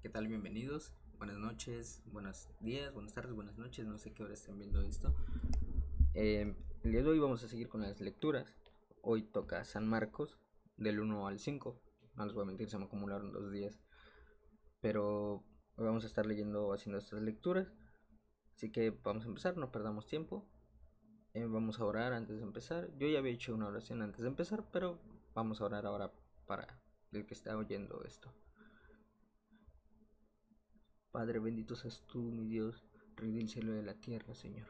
¿Qué tal? Bienvenidos. Buenas noches, buenos días, buenas tardes, buenas noches. No sé qué hora estén viendo esto. El día de hoy vamos a seguir con las lecturas. Hoy toca San Marcos, del 1 al 5. No les voy a mentir, se me acumularon 2 días. Pero hoy vamos a estar haciendo estas lecturas. Así que vamos a empezar, no perdamos tiempo. Vamos a orar antes de empezar. Yo ya había hecho una oración antes de empezar, pero vamos a orar ahora para el que está oyendo esto. Padre, bendito seas tú, mi Dios, Rey del cielo y de la tierra, Señor.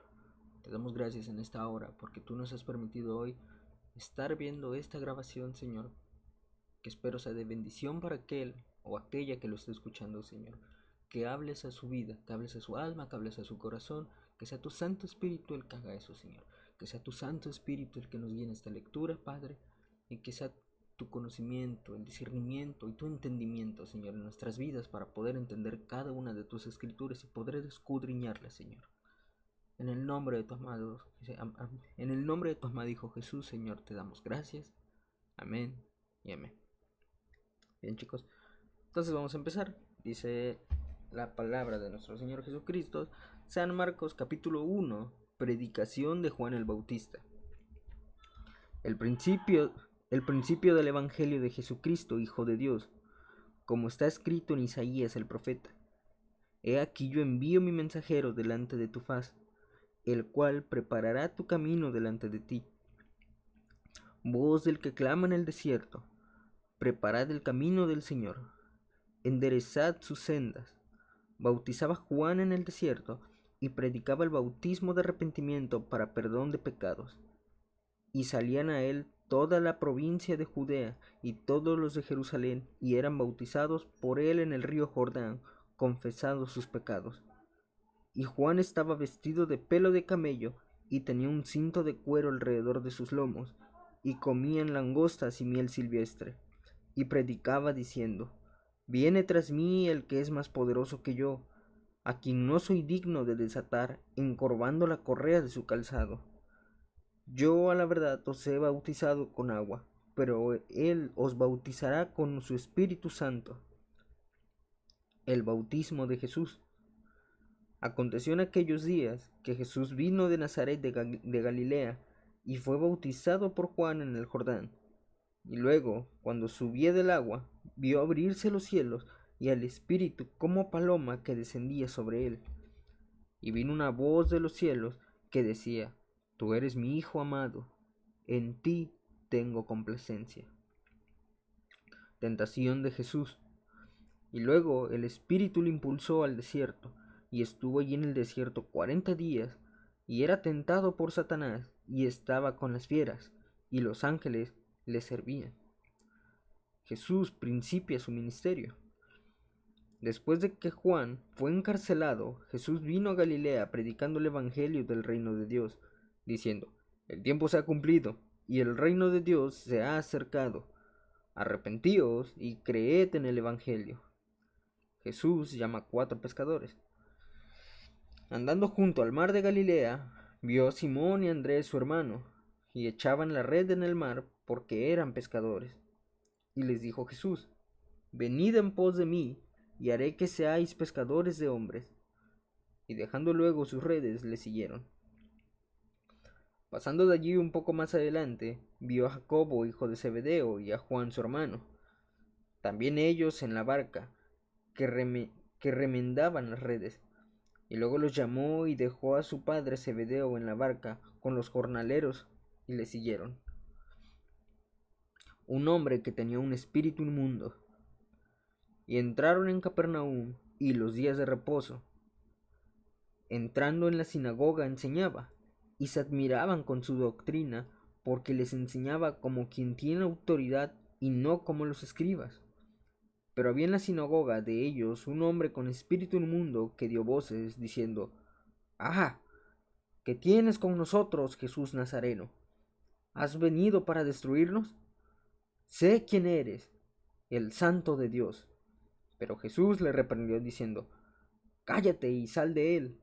Te damos gracias en esta hora porque tú nos has permitido hoy estar viendo esta grabación, Señor, que espero sea de bendición para aquel o aquella que lo esté escuchando, Señor. Que hables a su vida, que hables a su alma, que hables a su corazón, que sea tu Santo Espíritu el que haga eso, Señor. Que sea tu Santo Espíritu el que nos guíe en esta lectura, Padre, y que sea tu conocimiento, el discernimiento y tu entendimiento, Señor, en nuestras vidas para poder entender cada una de tus escrituras y poder escudriñarlas, Señor. En el nombre de tu amado, en el nombre de tu amado Hijo Jesús, Señor, te damos gracias. Amén y amén. Bien, chicos, entonces vamos a empezar. Dice la palabra de nuestro Señor Jesucristo, San Marcos capítulo 1, predicación de Juan el Bautista. El principio del Evangelio de Jesucristo, Hijo de Dios, como está escrito en Isaías el profeta. He aquí yo envío mi mensajero delante de tu faz, el cual preparará tu camino delante de ti. Voz del que clama en el desierto, preparad el camino del Señor, enderezad sus sendas. Bautizaba Juan en el desierto y predicaba el bautismo de arrepentimiento para perdón de pecados. Y salían a él toda la provincia de Judea y todos los de Jerusalén, y eran bautizados por él en el río Jordán, confesando sus pecados. Y Juan estaba vestido de pelo de camello, y tenía un cinto de cuero alrededor de sus lomos, y comían langostas y miel silvestre. Y predicaba diciendo: Viene tras mí el que es más poderoso que yo, a quien no soy digno de desatar, encorvando la correa de su calzado. Yo a la verdad os he bautizado con agua, pero él os bautizará con su Espíritu Santo. El bautismo de Jesús. Aconteció en aquellos días que Jesús vino de Nazaret de Galilea y fue bautizado por Juan en el Jordán. Y luego, cuando subía del agua, vio abrirse los cielos y al Espíritu como paloma que descendía sobre él. Y vino una voz de los cielos que decía: Tú eres mi Hijo amado, en ti tengo complacencia. Tentación de Jesús. Y luego el Espíritu le impulsó al desierto, y estuvo allí en el desierto 40 días, y era tentado por Satanás, y estaba con las fieras, y los ángeles le servían. Jesús principia su ministerio. Después de que Juan fue encarcelado, Jesús vino a Galilea predicando el evangelio del reino de Dios, diciendo: El tiempo se ha cumplido, y el reino de Dios se ha acercado. Arrepentíos y creed en el evangelio. Jesús llama a 4 pescadores. Andando junto al mar de Galilea, vio a Simón y a Andrés su hermano, y echaban la red en el mar porque eran pescadores. Y les dijo Jesús: Venid en pos de mí, y haré que seáis pescadores de hombres. Y dejando luego sus redes, le siguieron. Pasando de allí un poco más adelante, vio a Jacobo, hijo de Zebedeo, y a Juan su hermano, también ellos en la barca, que remendaban las redes. Y luego los llamó y dejó a su padre Zebedeo en la barca con los jornaleros, y le siguieron. Un hombre que tenía un espíritu inmundo. Y entraron en Capernaum, y los días de reposo, entrando en la sinagoga, enseñaba, y se admiraban con su doctrina, porque les enseñaba como quien tiene autoridad y no como los escribas. Pero había en la sinagoga de ellos un hombre con espíritu inmundo que dio voces, diciendo: ¡Ah! ¿Qué tienes con nosotros, Jesús Nazareno? ¿Has venido para destruirnos? Sé quién eres, el Santo de Dios. Pero Jesús le reprendió diciendo: Cállate y sal de él.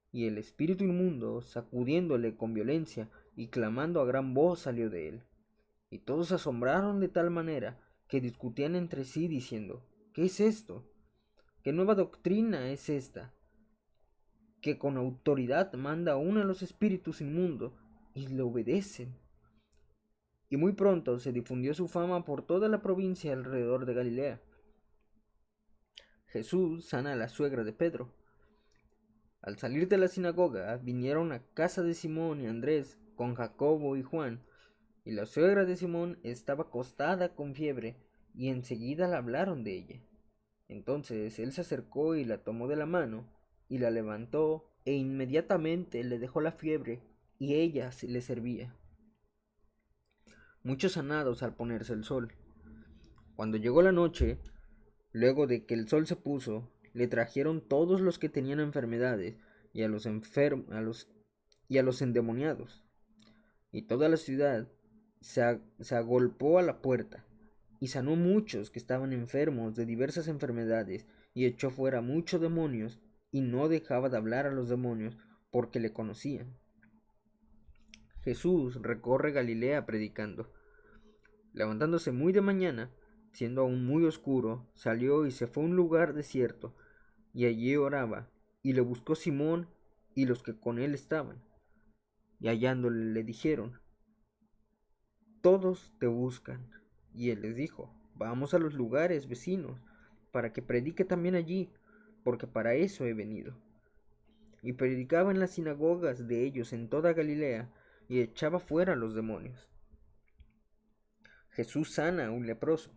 Y el espíritu inmundo, sacudiéndole con violencia y clamando a gran voz, salió de él. Y todos se asombraron de tal manera que discutían entre sí diciendo: ¿Qué es esto? ¿Qué nueva doctrina es esta, que con autoridad manda aún a los espíritus inmundos y le obedecen? Y muy pronto se difundió su fama por toda la provincia alrededor de Galilea. Jesús sana a la suegra de Pedro. Al salir de la sinagoga, vinieron a casa de Simón y Andrés con Jacobo y Juan, y la suegra de Simón estaba acostada con fiebre, y enseguida le hablaron de ella. Entonces él se acercó y la tomó de la mano, y la levantó, e inmediatamente le dejó la fiebre, y ella le servía. Muchos sanados al ponerse el sol. Cuando llegó la noche, luego de que el sol se puso, le trajeron todos los que tenían enfermedades y a los enfermos y a los endemoniados. Y toda la ciudad se agolpó a la puerta, y sanó muchos que estaban enfermos de diversas enfermedades, y echó fuera muchos demonios, y no dejaba de hablar a los demonios, porque le conocían. Jesús recorre Galilea predicando. Levantándose muy de mañana, siendo aún muy oscuro, salió y se fue a un lugar desierto, y allí oraba, y le buscó Simón y los que con él estaban. Y hallándole le dijeron: todos te buscan. Y él les dijo: vamos a los lugares vecinos, para que predique también allí, porque para eso he venido. Y predicaba en las sinagogas de ellos en toda Galilea, y echaba fuera los demonios. Jesús sana a un leproso.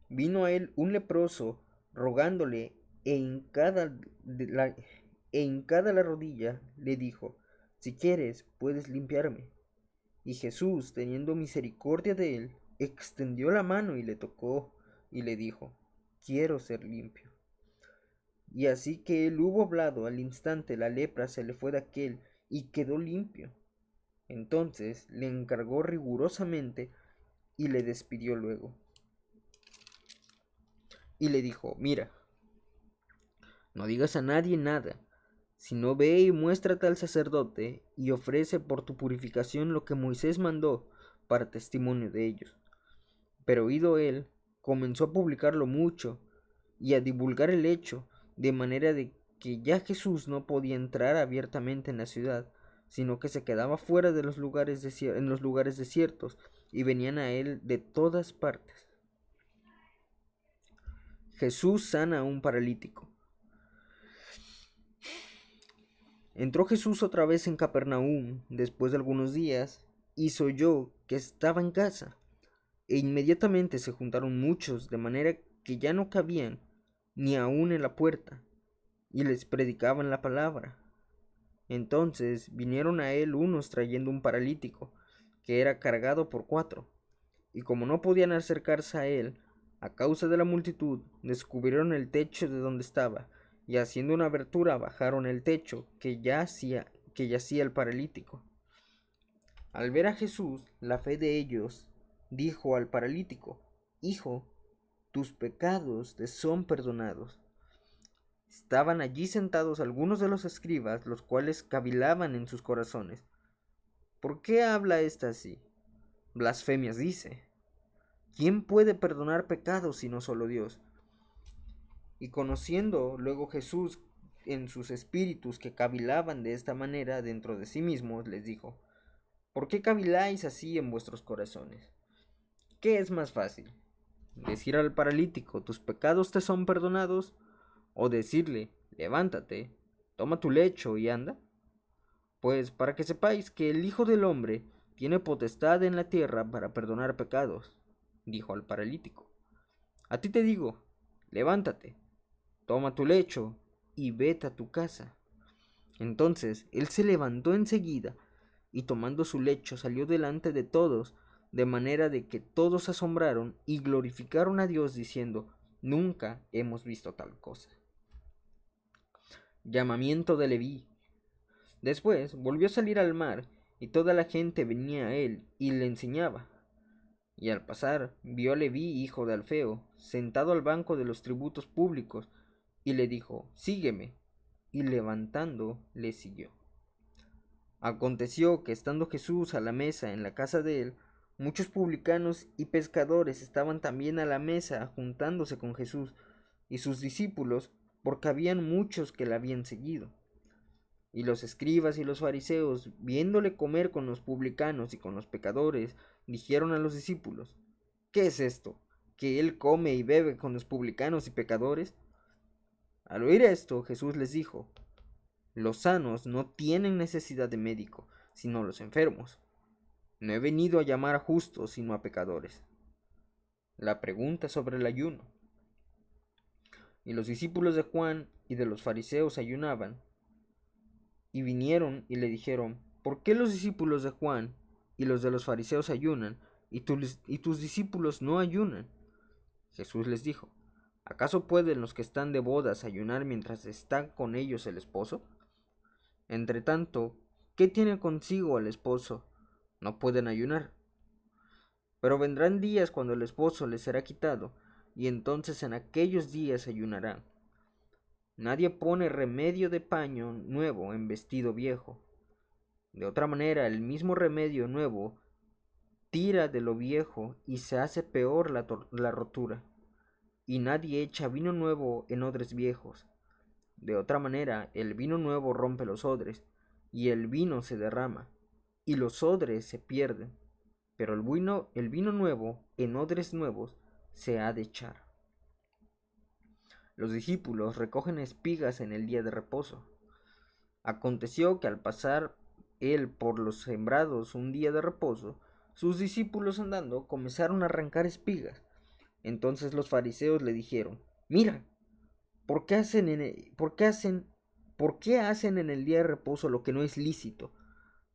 Vino a él un leproso, rogándole, hincada la rodilla, le dijo: si quieres, puedes limpiarme. Y Jesús, teniendo misericordia de él, extendió la mano y le tocó, y le dijo: quiero ser limpio. Y así que él hubo hablado, al instante la lepra se le fue de aquel, y quedó limpio. Entonces le encargó rigurosamente, y le despidió luego. Y le dijo: mira, no digas a nadie nada, sino ve y muéstrate al sacerdote, y ofrece por tu purificación lo que Moisés mandó, para testimonio de ellos. Pero oído él, comenzó a publicarlo mucho, y a divulgar el hecho, de manera de que ya Jesús no podía entrar abiertamente en la ciudad, sino que se quedaba fuera de los lugares en los lugares desiertos, y venían a él de todas partes. Jesús sana a un paralítico. Entró Jesús otra vez en Capernaum después de algunos días, y oyó que estaba en casa. E inmediatamente se juntaron muchos, de manera que ya no cabían ni aun en la puerta, y les predicaban la palabra. Entonces vinieron a él unos trayendo un paralítico, que era cargado por 4, y como no podían acercarse a él, a causa de la multitud, descubrieron el techo de donde estaba, y haciendo una abertura bajaron el techo que yacía el paralítico. Al ver a Jesús la fe de ellos, dijo al paralítico: hijo, tus pecados te son perdonados. Estaban allí sentados algunos de los escribas, los cuales cavilaban en sus corazones: ¿por qué habla ésta así? Blasfemias dice. ¿Quién puede perdonar pecados sino solo Dios? Y conociendo luego Jesús en sus espíritus que cavilaban de esta manera dentro de sí mismos, les dijo: ¿por qué caviláis así en vuestros corazones? ¿Qué es más fácil? ¿Decir al paralítico: tus pecados te son perdonados? ¿O decirle: levántate, toma tu lecho y anda? Pues para que sepáis que el Hijo del Hombre tiene potestad en la tierra para perdonar pecados, dijo al paralítico. A ti te digo: levántate, toma tu lecho y vete a tu casa. Entonces él se levantó enseguida, y tomando su lecho salió delante de todos, de manera de que todos se asombraron y glorificaron a Dios, diciendo: nunca hemos visto tal cosa. Llamamiento de Leví. Después volvió a salir al mar, y toda la gente venía a él y le enseñaba. Y al pasar vio a Leví, hijo de Alfeo, sentado al banco de los tributos públicos, y le dijo: sígueme. Y levantando le siguió. Aconteció que estando Jesús a la mesa en la casa de él, muchos publicanos y pescadores estaban también a la mesa juntándose con Jesús, y sus discípulos, porque habían muchos que la habían seguido. Y los escribas y los fariseos, viéndole comer con los publicanos y con los pecadores, dijeron a los discípulos: ¿Qué es esto? ¿Que él come y bebe con los publicanos y pecadores? Al oír esto, Jesús les dijo: Los sanos no tienen necesidad de médico, sino los enfermos. No he venido a llamar a justos, sino a pecadores. La pregunta sobre el ayuno. Y los discípulos de Juan y de los fariseos ayunaban, y vinieron y le dijeron: ¿Por qué los discípulos de Juan y los de los fariseos ayunan, y tus discípulos no ayunan? Jesús les dijo: ¿Acaso pueden los que están de bodas ayunar mientras está con ellos el esposo? Entre tanto, ¿qué tiene consigo el esposo? No pueden ayunar. Pero vendrán días cuando el esposo les será quitado, y entonces en aquellos días ayunarán. Nadie pone remedio de paño nuevo en vestido viejo. De otra manera, el mismo remedio nuevo tira de lo viejo y se hace peor la rotura. Y nadie echa vino nuevo en odres viejos. De otra manera, el vino nuevo rompe los odres, y el vino se derrama, y los odres se pierden. Pero el vino nuevo en odres nuevos se ha de echar. Los discípulos recogen espigas en el día de reposo. Aconteció que al pasar él por los sembrados un día de reposo, sus discípulos andando comenzaron a arrancar espigas. Entonces los fariseos le dijeron: Mira, ¿por qué hacen en el día de reposo lo que no es lícito?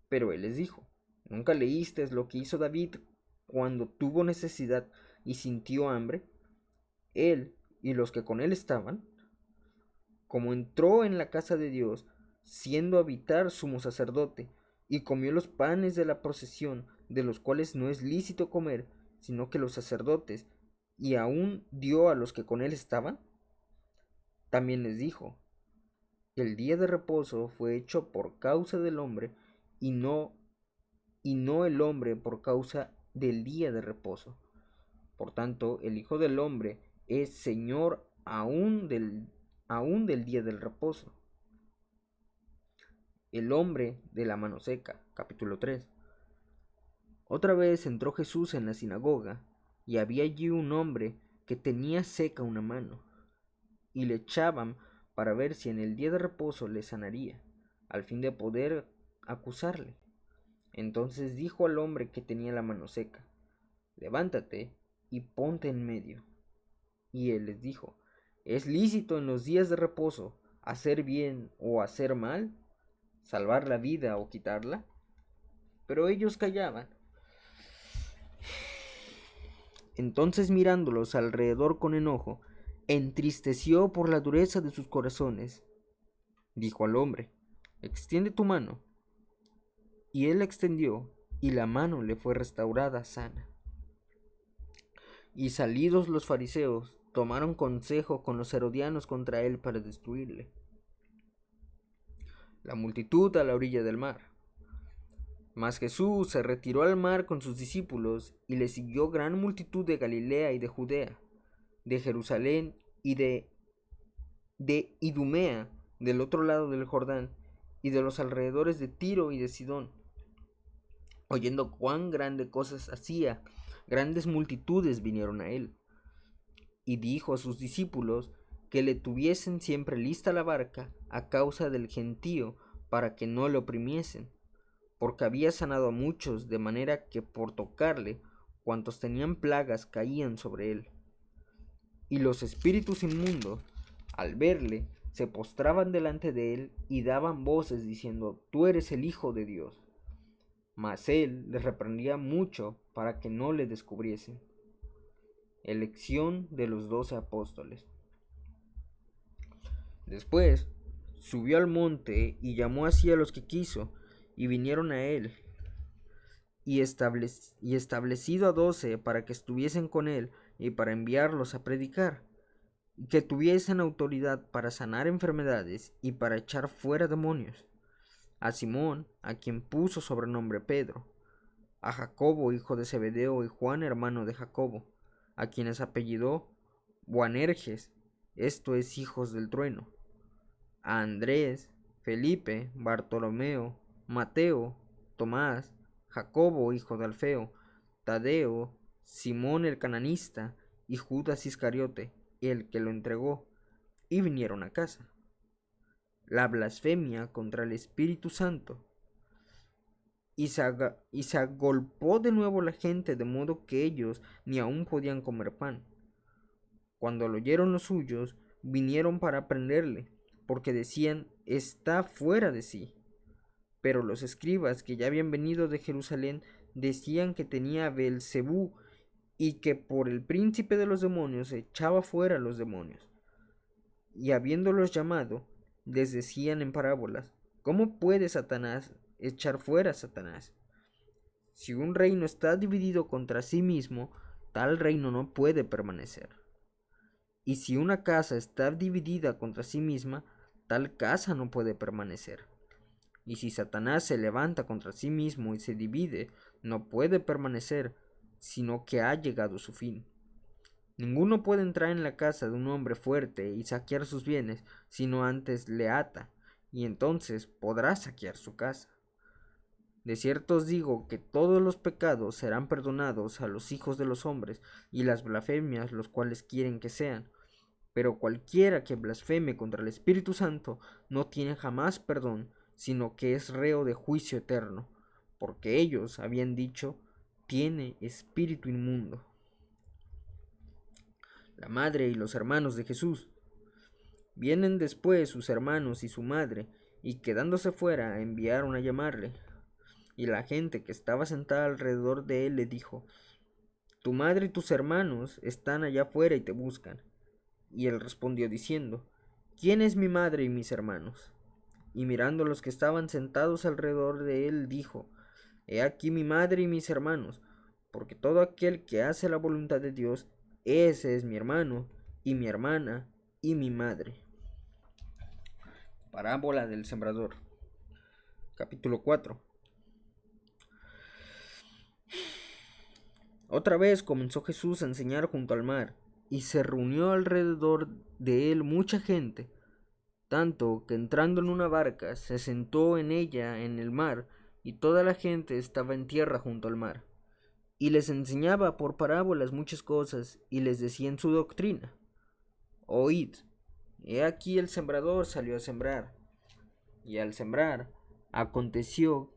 Pero él les dijo: ¿Nunca leísteis lo que hizo David cuando tuvo necesidad y sintió hambre? Él y los que con él estaban, como entró en la casa de Dios, siendo habitar sumo sacerdote, y comió los panes de la procesión, de los cuales no es lícito comer, sino que los sacerdotes, y aún dio a los que con él estaban. También les dijo: El día de reposo fue hecho por causa del hombre, y no el hombre por causa del día de reposo. Por tanto, el Hijo del Hombre es Señor aún del día del reposo. El hombre de la mano seca, capítulo 3. Otra vez entró Jesús en la sinagoga, y había allí un hombre que tenía seca una mano, y le echaban para ver si en el día de reposo le sanaría, al fin de poder acusarle. Entonces dijo al hombre que tenía la mano seca: Levántate y ponte en medio. Y él les dijo: ¿Es lícito en los días de reposo hacer bien o hacer mal? ¿Salvar la vida o quitarla? Pero ellos callaban. Entonces, mirándolos alrededor con enojo, entristeció por la dureza de sus corazones, dijo al hombre: Extiende tu mano. Y él la extendió, y la mano le fue restaurada sana. Y salidos los fariseos, tomaron consejo con los herodianos contra él para destruirle. La multitud a la orilla del mar. Mas Jesús se retiró al mar con sus discípulos, y le siguió gran multitud de Galilea y de Judea, de Jerusalén y de Idumea, del otro lado del Jordán, y de los alrededores de Tiro y de Sidón. Oyendo cuán grandes cosas hacía, grandes multitudes vinieron a él. Y dijo a sus discípulos que le tuviesen siempre lista la barca a causa del gentío, para que no le oprimiesen, porque había sanado a muchos, de manera que por tocarle, cuantos tenían plagas caían sobre él. Y los espíritus inmundos, al verle, se postraban delante de él y daban voces diciendo: Tú eres el Hijo de Dios. Mas él les reprendía mucho para que no le descubriesen. Elección de los 12 apóstoles. Después subió al monte y llamó así a los que quiso, y vinieron a él, y establecido a 12 para que estuviesen con él y para enviarlos a predicar, y que tuviesen autoridad para sanar enfermedades y para echar fuera demonios: a Simón, a quien puso sobrenombre Pedro; a Jacobo, hijo de Zebedeo, y Juan, hermano de Jacobo, a quienes apellidó Boanerges; esto es hijos del trueno, a Andrés, Felipe, Bartolomeo, Mateo, Tomás, Jacobo, hijo de Alfeo, Tadeo, Simón el cananista y Judas Iscariote, el que lo entregó, y vinieron a casa. La blasfemia contra el Espíritu Santo. Y se agolpó de nuevo la gente, de modo que ellos ni aún podían comer pan. Cuando lo oyeron los suyos, vinieron para prenderle, porque decían, está fuera de sí. Pero los escribas que ya habían venido de Jerusalén decían que tenía Beelzebú y que por el príncipe de los demonios echaba fuera a los demonios. Y habiéndolos llamado, les decían en parábolas, ¿cómo puede Satanás echar fuera a Satanás? Si un reino está dividido contra sí mismo, tal reino no puede permanecer. Y si una casa está dividida contra sí misma, tal casa no puede permanecer. Y si Satanás se levanta contra sí mismo y se divide, no puede permanecer, sino que ha llegado su fin. Ninguno puede entrar en la casa de un hombre fuerte y saquear sus bienes, sino antes le ata, y entonces podrá saquear su casa. De cierto os digo que todos los pecados serán perdonados a los hijos de los hombres, y las blasfemias los cuales quieren que sean. Pero cualquiera que blasfeme contra el Espíritu Santo no tiene jamás perdón, sino que es reo de juicio eterno, porque ellos habían dicho, tiene espíritu inmundo. La madre y los hermanos de Jesús. Vienen después sus hermanos y su madre, y quedándose fuera enviaron a llamarle. Y la gente que estaba sentada alrededor de él le dijo, tu madre y tus hermanos están allá afuera y te buscan. Y él respondió diciendo, ¿quién es mi madre y mis hermanos? Y mirando a los que estaban sentados alrededor de él, dijo, he aquí mi madre y mis hermanos, porque todo aquel que hace la voluntad de Dios, ese es mi hermano, y mi hermana, y mi madre. Parábola del sembrador. Capítulo 4. Otra vez comenzó Jesús a enseñar junto al mar, y se reunió alrededor de él mucha gente, tanto que entrando en una barca se sentó en ella en el mar, y toda la gente estaba en tierra junto al mar. Y les enseñaba por parábolas muchas cosas, y les decía en su doctrina, oíd, he aquí el sembrador salió a sembrar, y al sembrar aconteció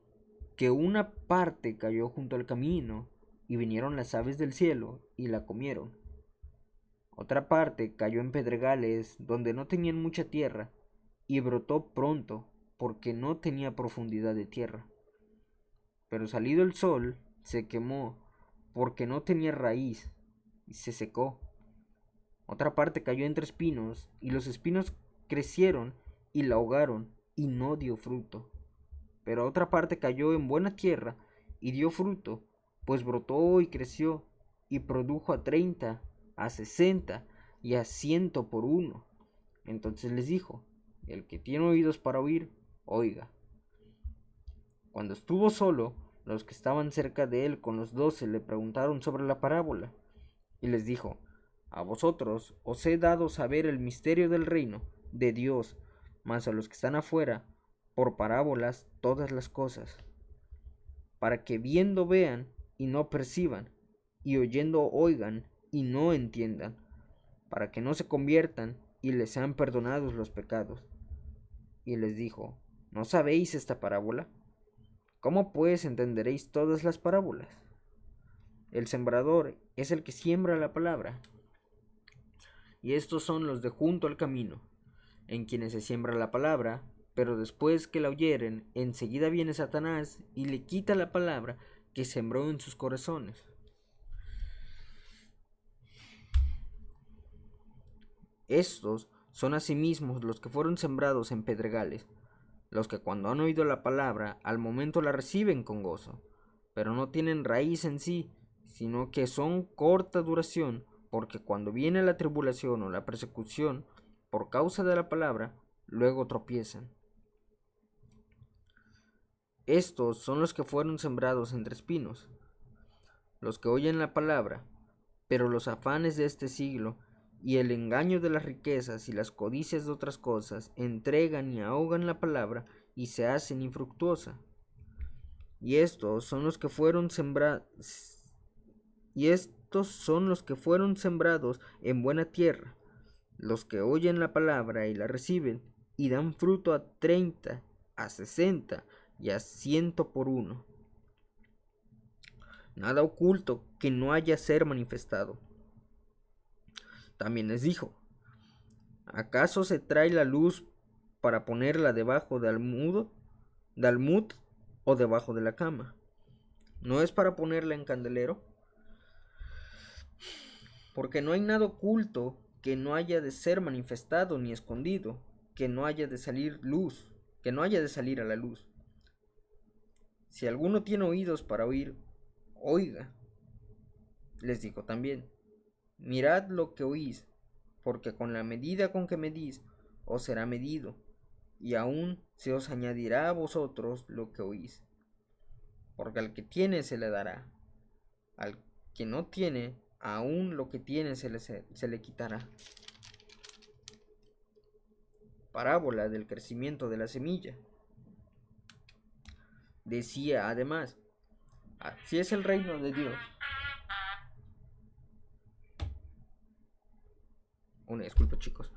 que una parte cayó junto al camino, y vinieron las aves del cielo y la comieron. Otra parte cayó en pedregales donde no tenían mucha tierra, y brotó pronto, porque no tenía profundidad de tierra. Pero salido el sol, se quemó, porque no tenía raíz, y se secó. Otra parte cayó entre espinos, y los espinos crecieron y la ahogaron, y no dio fruto. Pero otra parte cayó en buena tierra, y dio fruto, pues brotó y creció, y produjo a 30, a 60 y a 100 por uno. Entonces les dijo, el que tiene oídos para oír, oiga. Cuando estuvo solo, los que estaban cerca de él con los 12 le preguntaron sobre la parábola, y les dijo, a vosotros os he dado saber el misterio del reino de Dios, mas a los que están afuera, por parábolas todas las cosas, para que viendo vean y no perciban, y oyendo oigan y no entiendan, para que no se conviertan y les sean perdonados los pecados. Y les dijo, ¿no sabéis esta parábola? ¿Cómo pues entenderéis todas las parábolas? El sembrador es el que siembra la palabra, y estos son los de junto al camino, en quienes se siembra la palabra, pero después que la oyeren, enseguida viene Satanás y le quita la palabra que sembró en sus corazones. Estos son asimismo los que fueron sembrados en pedregales, los que cuando han oído la palabra, al momento la reciben con gozo, pero no tienen raíz en sí, sino que son corta duración, porque cuando viene la tribulación o la persecución, por causa de la palabra, luego tropiezan. Estos son los que fueron sembrados entre espinos, los que oyen la palabra, pero los afanes de este siglo y el engaño de las riquezas y las codicias de otras cosas entregan y ahogan la palabra y se hacen infructuosa. Y estos son los que fueron sembrados en buena tierra, los que oyen la palabra y la reciben, y dan fruto a 30, a 60 y a 100 por uno. Nada oculto que no haya ser manifestado. También les dijo: ¿acaso se trae la luz para ponerla debajo de almud o debajo de la cama? ¿No es para ponerla en candelero? Porque no hay nada oculto que no haya de ser manifestado ni escondido, que no haya de salir a la luz. Si alguno tiene oídos para oír, oiga. Les dijo también: mirad lo que oís, porque con la medida con que medís os será medido, y aún se os añadirá a vosotros lo que oís. Porque al que tiene se le dará, al que no tiene, aún lo que tiene se le quitará. Parábola del crecimiento de la semilla. Decía además: así es el reino de Dios. Una disculpa, chicos.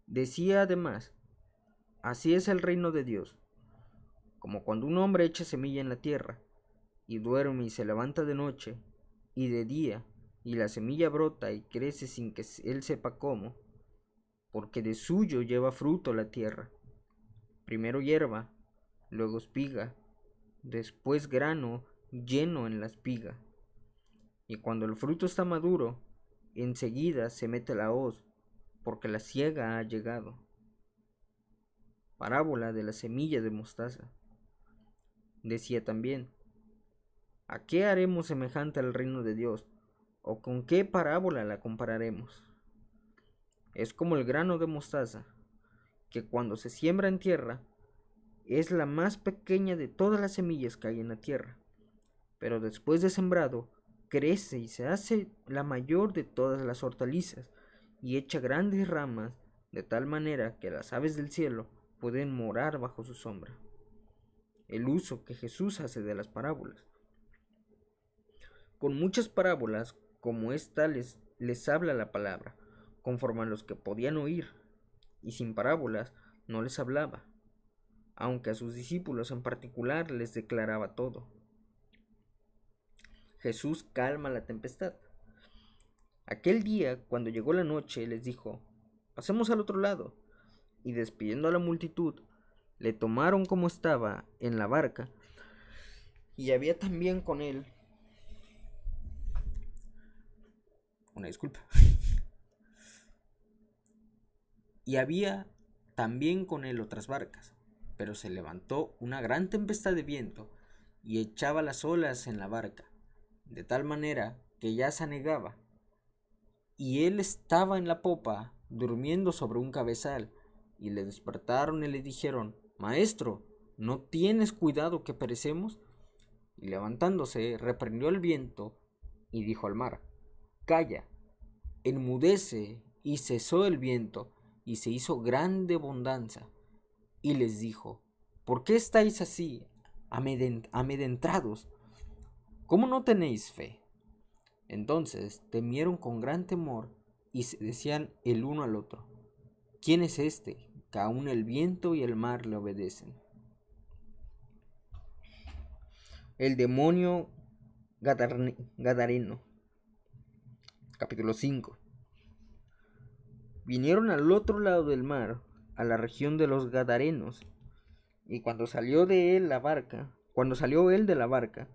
Decía además: así es el reino de Dios, como cuando un hombre echa semilla en la tierra, y duerme y se levanta de noche y de día, y la semilla brota y crece sin que él sepa cómo, porque de suyo lleva fruto la tierra, primero hierba, luego espiga, después grano lleno en la espiga. Y cuando el fruto está maduro, enseguida se mete la hoz, porque la siega ha llegado. Parábola de la semilla de mostaza. Decía también: ¿a qué haremos semejante al reino de Dios? ¿O con qué parábola la compararemos? Es como el grano de mostaza, que cuando se siembra en tierra, es la más pequeña de todas las semillas que hay en la tierra, pero después de sembrado, crece y se hace la mayor de todas las hortalizas, y echa grandes ramas, de tal manera que las aves del cielo pueden morar bajo su sombra. El uso que Jesús hace de las parábolas. Con muchas parábolas como esta les habla la palabra, conforme a los que podían oír, y sin parábolas no les hablaba, aunque a sus discípulos en particular les declaraba todo. Jesús calma la tempestad. Aquel día, cuando llegó la noche, les dijo: pasemos al otro lado. Y despidiendo a la multitud, le tomaron como estaba en la barca, y había también con él... Una disculpa. Y había también con él otras barcas, pero se levantó una gran tempestad de viento, y echaba las olas en la barca, de tal manera que ya se anegaba. Y él estaba en la popa, durmiendo sobre un cabezal, y le despertaron y le dijeron: Maestro, ¿no tienes cuidado que perecemos? Y levantándose, reprendió el viento, y dijo al mar: Calla, enmudece. Y cesó el viento, y se hizo grande bonanza. Y les dijo: ¿por qué estáis así, amedrentados? ¿Cómo no tenéis fe? Entonces temieron con gran temor, y se decían el uno al otro: ¿quién es este, que aun el viento y el mar le obedecen? El demonio gadareno. Capítulo 5. Vinieron al otro lado del mar, a la región de los Gadarenos, y cuando salió él de la barca,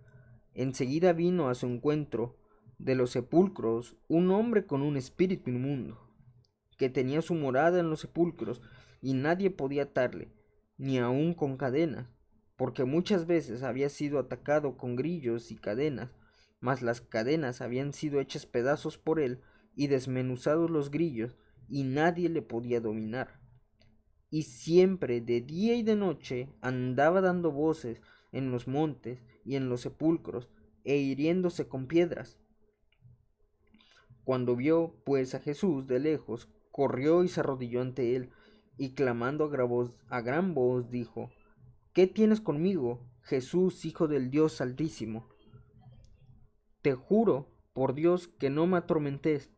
enseguida vino a su encuentro de los sepulcros un hombre con un espíritu inmundo, que tenía su morada en los sepulcros, y nadie podía atarle, ni aun con cadenas, porque muchas veces había sido atacado con grillos y cadenas, mas las cadenas habían sido hechas pedazos por él, y desmenuzados los grillos, y nadie le podía dominar. Y siempre, de día y de noche, andaba dando voces en los montes y en los sepulcros, e hiriéndose con piedras. Cuando vio pues a Jesús de lejos, corrió y se arrodilló ante él, y clamando a gran voz dijo: ¿Qué tienes conmigo, Jesús, Hijo del Dios Altísimo? Te juro por Dios que no me atormentes,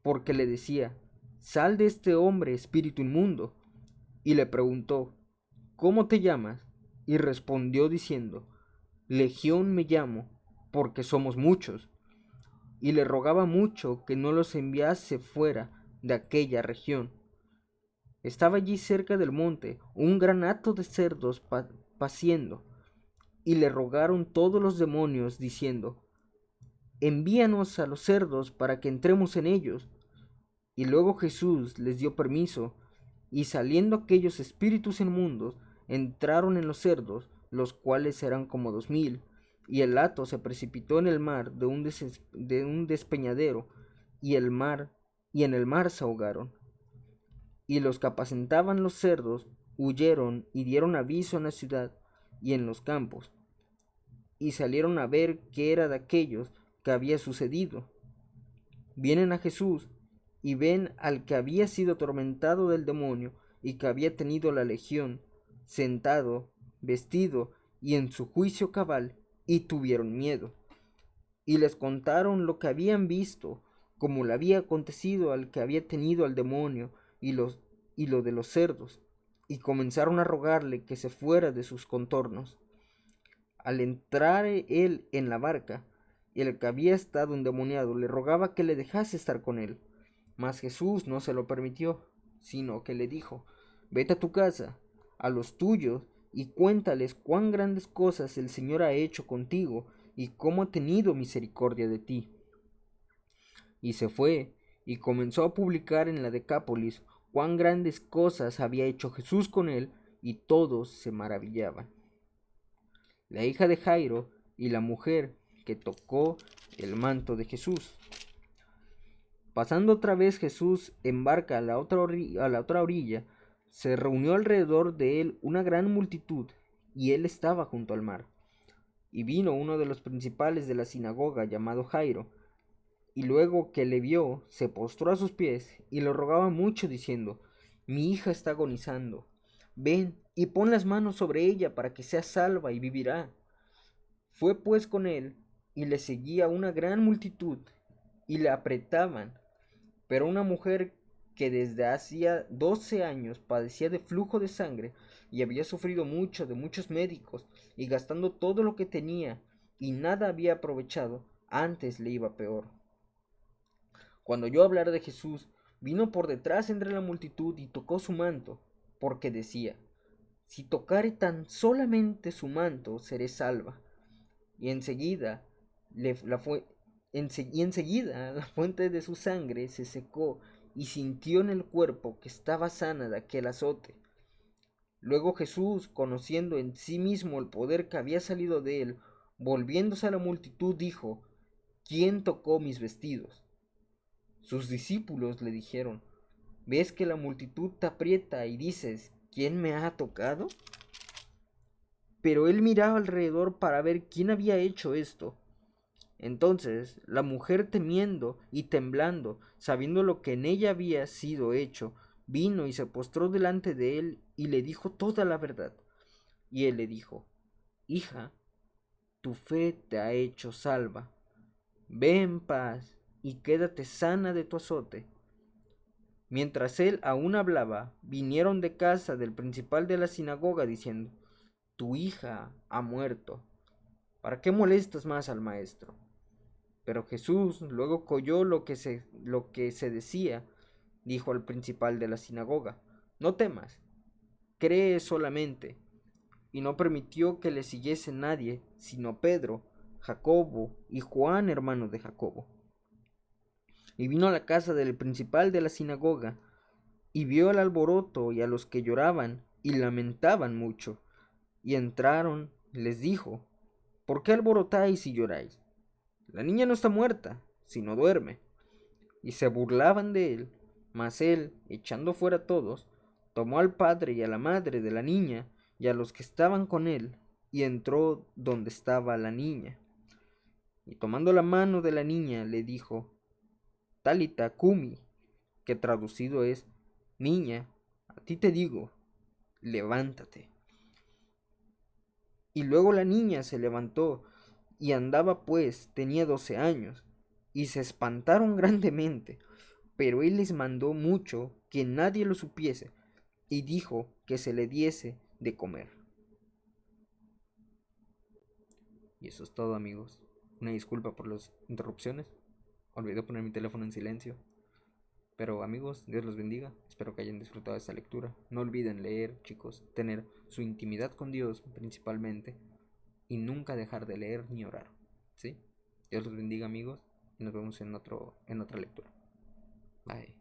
porque le decía: Sal de este hombre, espíritu inmundo. Y le preguntó: ¿Cómo te llamas? Y respondió diciendo: Legión me llamo, porque somos muchos. Y le rogaba mucho que no los enviase fuera de aquella región. Estaba allí cerca del monte un gran hato de cerdos paciendo, y le rogaron todos los demonios, diciendo: Envíanos a los cerdos para que entremos en ellos. Y luego Jesús les dio permiso, y saliendo aquellos espíritus inmundos, entraron en los cerdos, los cuales eran como 2000, y el hato se precipitó en el mar de un despeñadero, y en el mar se ahogaron. Y los que apacentaban los cerdos huyeron y dieron aviso en la ciudad y en los campos, y salieron a ver qué era de aquellos que había sucedido. Vienen a Jesús y ven al que había sido atormentado del demonio y que había tenido la legión, sentado, vestido y en su juicio cabal, y tuvieron miedo. Y les contaron lo que habían visto, como le había acontecido al que había tenido al demonio y lo de los cerdos, y comenzaron a rogarle que se fuera de sus contornos. Al entrar él en la barca, el que había estado endemoniado le rogaba que le dejase estar con él. Mas Jesús no se lo permitió, sino que le dijo: Vete a tu casa, a los tuyos, y cuéntales cuán grandes cosas el Señor ha hecho contigo, y cómo ha tenido misericordia de ti. Y se fue, y comenzó a publicar en la Decápolis cuán grandes cosas había hecho Jesús con él, y todos se maravillaban. La hija de Jairo y la mujer que tocó el manto de Jesús. Pasando otra vez Jesús en barca a la otra orilla, se reunió alrededor de él una gran multitud, y él estaba junto al mar. Y vino uno de los principales de la sinagoga, llamado Jairo, y luego que le vio, se postró a sus pies, y le rogaba mucho, diciendo: Mi hija está agonizando. Ven y pon las manos sobre ella para que sea salva y vivirá. Fue pues con él, y le seguía una gran multitud, y le apretaban. Pero una mujer que desde hacía 12 años padecía de flujo de sangre, y había sufrido mucho de muchos médicos, y gastando todo lo que tenía, y nada había aprovechado, antes le iba peor. Cuando oyó hablar de Jesús, vino por detrás entre la multitud y tocó su manto, porque decía: Si tocare tan solamente su manto, seré salva. Y enseguida la fuente de su sangre se secó, y sintió en el cuerpo que estaba sana de aquel azote. Luego Jesús, conociendo en sí mismo el poder que había salido de él, volviéndose a la multitud, dijo: ¿Quién tocó mis vestidos? Sus discípulos le dijeron: ¿Ves que la multitud te aprieta y dices: ¿Quién me ha tocado? Pero él miraba alrededor para ver quién había hecho esto. Entonces la mujer, temiendo y temblando, sabiendo lo que en ella había sido hecho, vino y se postró delante de él y le dijo toda la verdad. Y él le dijo: Hija, tu fe te ha hecho salva. Ve en paz y quédate sana de tu azote. Mientras él aún hablaba, vinieron de casa del principal de la sinagoga diciendo: Tu hija ha muerto. ¿Para qué molestas más al maestro? Pero Jesús, luego que oyó lo que se decía, dijo al principal de la sinagoga: No temas, cree solamente. Y no permitió que le siguiese nadie, sino Pedro, Jacobo y Juan, hermano de Jacobo. Y vino a la casa del principal de la sinagoga, y vio el alboroto y a los que lloraban y lamentaban mucho. Y entraron, les dijo: ¿Por qué alborotáis y lloráis? La niña no está muerta, sino duerme. Y se burlaban de él. Mas él, echando fuera a todos, tomó al padre y a la madre de la niña y a los que estaban con él, y entró donde estaba la niña. Y tomando la mano de la niña, le dijo: Talita Kumi, que traducido es: niña, a ti te digo, levántate. Y luego la niña se levantó, y andaba pues, tenía 12 años, y se espantaron grandemente, pero él les mandó mucho que nadie lo supiese, y dijo que se le diese de comer. Y eso es todo, amigos. Una disculpa por las interrupciones. Olvidé poner mi teléfono en silencio. Pero amigos, Dios los bendiga. Espero que hayan disfrutado de esta lectura. No olviden leer, chicos, tener su intimidad con Dios principalmente, y nunca dejar de leer ni orar. ¿Sí? Dios los bendiga, amigos, y nos vemos en otra lectura. Bye.